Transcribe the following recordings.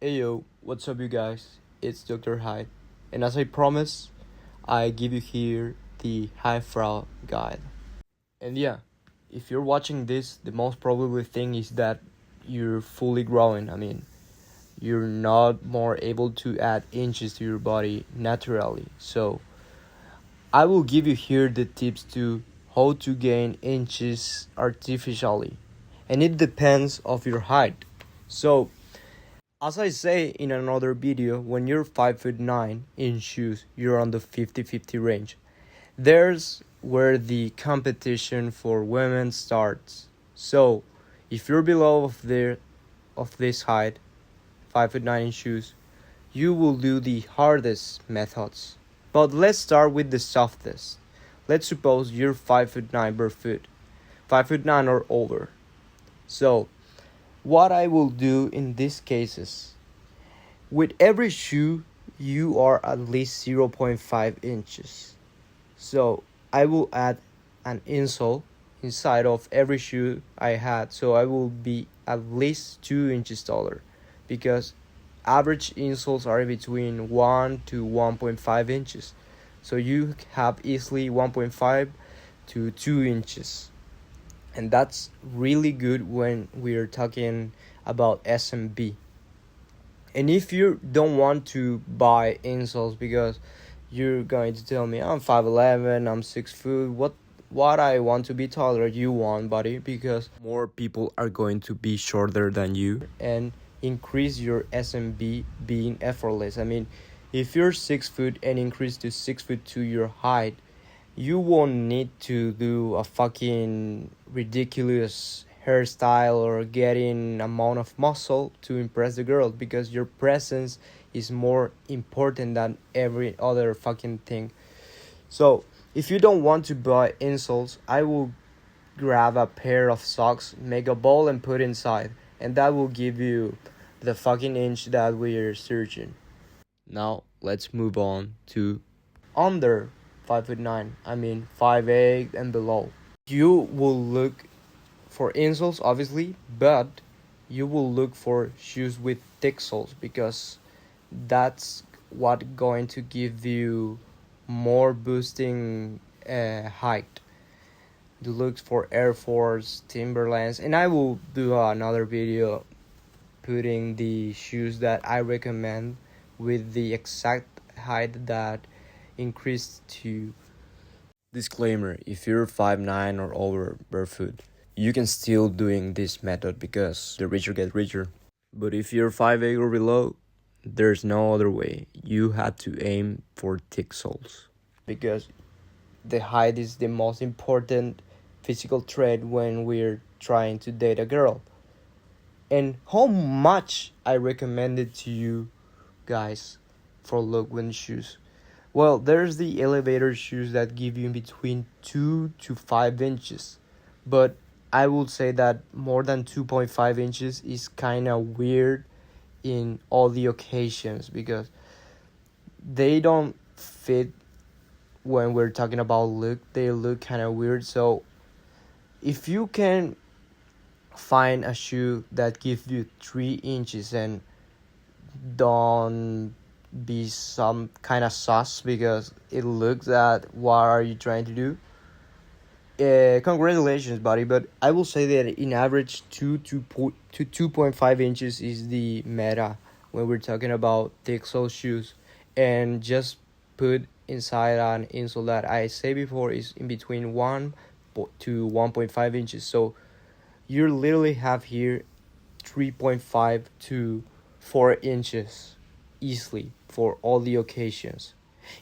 Hey yo, what's up you guys? It's Dr. Hyde. And as I promised, I give you here the Frau guide. And yeah, if you're watching this, the most probable thing is that you're fully growing. You're not more able to add inches to your body naturally. So, I will give you here the tips to how to gain inches artificially. And it depends of your height. So, as I say in another video, when you're 5'9" in shoes, you're on the 50-50 range. There's where the competition for women starts. So, if you're below of this height, 5'9" in shoes, you will do the hardest methods. But let's start with the softest. Let's suppose you're 5'9" barefoot, 5'9" or over. So, what I will do in these cases, with every shoe, you are at least 0.5 inches. So I will add an insole inside of every shoe I had. So I will be at least 2 inches taller because average insoles are between 1 to 1.5 inches. So you have easily 1.5 to 2 inches. And that's really good when we're talking about SMB. And if you don't want to buy insoles because you're going to tell me I'm 5'11", I'm 6 foot, what I want to be taller, you want, buddy, because more people are going to be shorter than you and increase your SMB being effortless. If you're 6 foot and increase to 6 foot to your height, you won't need to do a fucking ridiculous hairstyle or getting amount of muscle to impress the girl because your presence is more important than every other fucking thing. So if you don't want to buy insoles, I will grab a pair of socks, make a ball and put inside, and that will give you the fucking inch that we're searching. Now let's move on to under 5'9", 5'8" and below. You will look for insoles obviously, but you will look for shoes with thick soles because that's what going to give you more boosting height. You look for Air Force, Timberlands, and I will do another video putting the shoes that I recommend with the exact height that increased to. Disclaimer, if you're 5'9" or over barefoot, you can still doing this method because the richer get richer. But if you're 5'8" or below, there's no other way. You had to aim for thick soles because the height is the most important physical trait when we're trying to date a girl. And how much I recommend it to you guys for Lookman shoes. Well, there's the elevator shoes that give you in between 2 to 5 inches. But I would say that more than 2.5 inches is kind of weird in all the occasions because they don't fit when we're talking about look. They look kind of weird. So if you can find a shoe that gives you 3 inches and don't be some kind of sus because it looks at what are you trying to do. Congratulations, buddy, but I will say that in average 2.5 inches is the meta when we're talking about thick sole shoes, and just put inside an insole that I say before is in between 1 to 1.5 inches. So you literally have here 3.5 to 4 inches easily for all the occasions.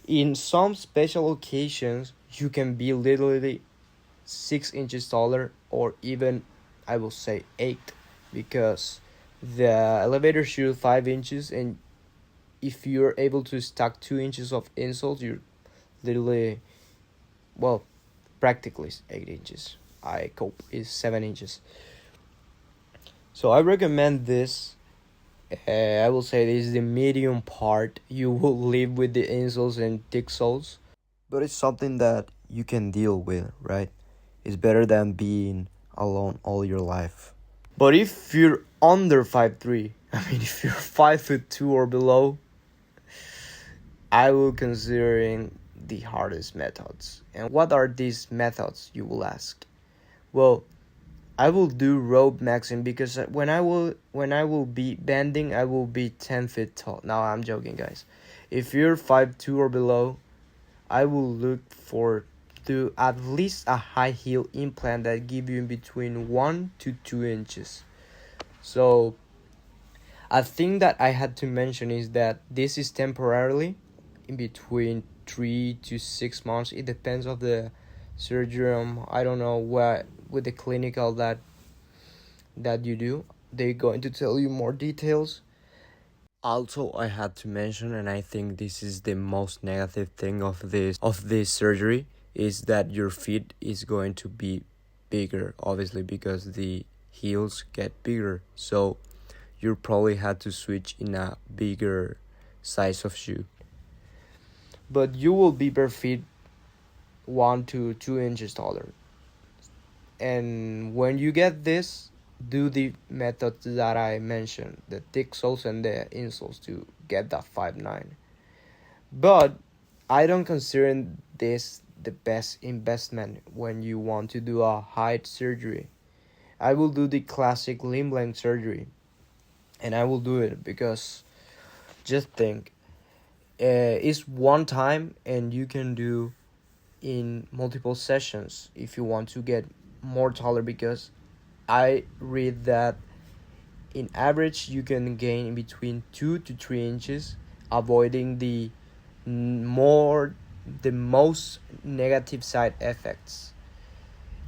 In some special occasions, you can be literally 6 inches taller, or even I will say 8, because the elevator shoe 5 inches, and if you're able to stack 2 inches of insoles, you're literally, well, practically 8 inches. I cope is 7 inches. So I recommend this. I will say this is the medium part. You will live with the insoles and thick soles, but it's something that you can deal with, right? It's better than being alone all your life. But if you're under 5'3", I mean, if you're 5'2" or below, I will considering the hardest methods. And what are these methods, you will ask? Well, I will do rope maxing because when I will be bending, I will be 10 feet tall. Now I'm joking, guys. If you're 5'2" or below, I will look for do at least a high heel implant that give you in between 1 to 2 inches. So a thing that I had to mention is that this is temporarily in between 3 to 6 months. It depends of the surgery. I don't know what with the clinical that you do. They're going to tell you more details. Also, I had to mention, and I think this is the most negative thing of this surgery, is that your feet is going to be bigger, obviously, because the heels get bigger. So you probably had to switch in a bigger size of shoe. But you will be bare feet 1 to 2 inches taller. And when you get this, do the methods that I mentioned, the thick soles and the insoles, to get that 5'9". But I don't consider this the best investment when you want to do a height surgery. I will do the classic limb length surgery, and I will do it because just think, it's one time and you can do in multiple sessions if you want to get more taller, because I read that in average you can gain in between 2 to 3 inches, avoiding the most negative side effects.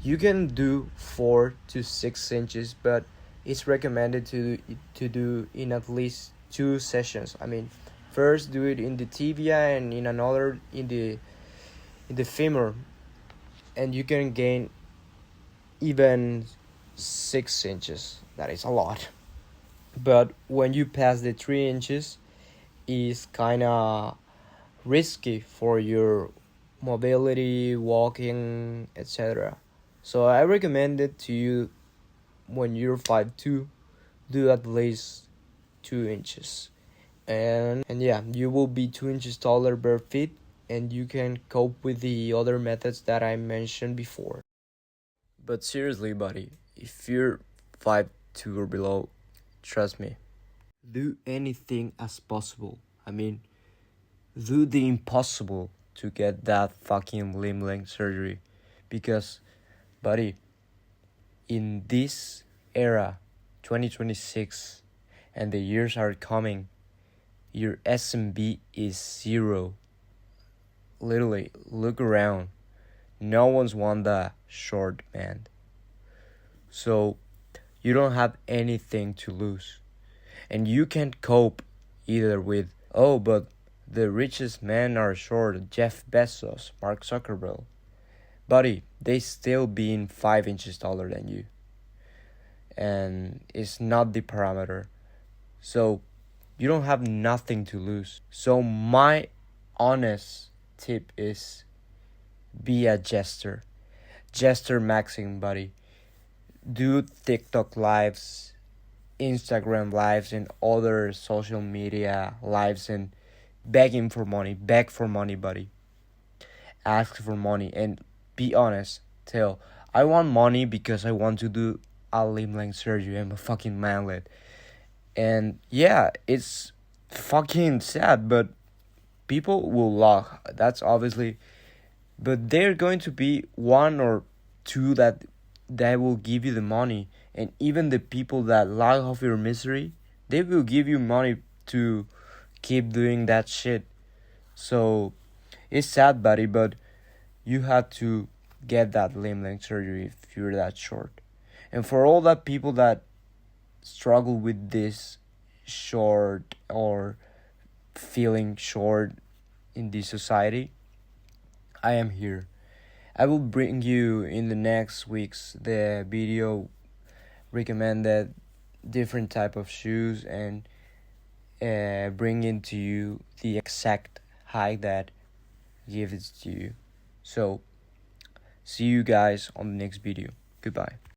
You can do 4 to 6 inches, but it's recommended to do in at least 2 sessions. I mean, first do it in the tibia and in another in the femur, and you can gain even 6 inches. That is a lot. But when you pass the 3 inches, is kind of risky for your mobility, walking, etc. So I recommend it to you when you're 5'2", do at least 2 inches. And yeah, you will be 2 inches taller bare feet, and you can cope with the other methods that I mentioned before. But seriously, buddy, if you're 5'2" or below, trust me, do anything as possible. I mean, do the impossible to get that fucking limb length surgery. Because, buddy, in this era, 2026, and the years are coming, your SMB is 0. Literally, look around. No one's won the short, man. So you don't have anything to lose. And you can't cope either with, oh, but the richest men are short, Jeff Bezos, Mark Zuckerberg. Buddy, they still being 5 inches taller than you. And it's not the parameter. So you don't have nothing to lose. So my honest tip is, be a jester. Jester maxing, buddy. Do TikTok lives, Instagram lives, and other social media lives, and begging for money. Beg for money, buddy. Ask for money and be honest. Tell, I want money because I want to do a limb length surgery. I'm a fucking manlet. And yeah, it's fucking sad, but people will laugh. That's obviously, but they're going to be 1 or 2 that will give you the money. And even the people that laugh off your misery, they will give you money to keep doing that shit. So it's sad, buddy, but you have to get that limb length surgery if you're that short. And for all that people that struggle with this short or feeling short in this society, I am here. I will bring you in the next weeks the video recommended different type of shoes, and bring into you the exact height that gives it to you. So see you guys on the next video. Goodbye.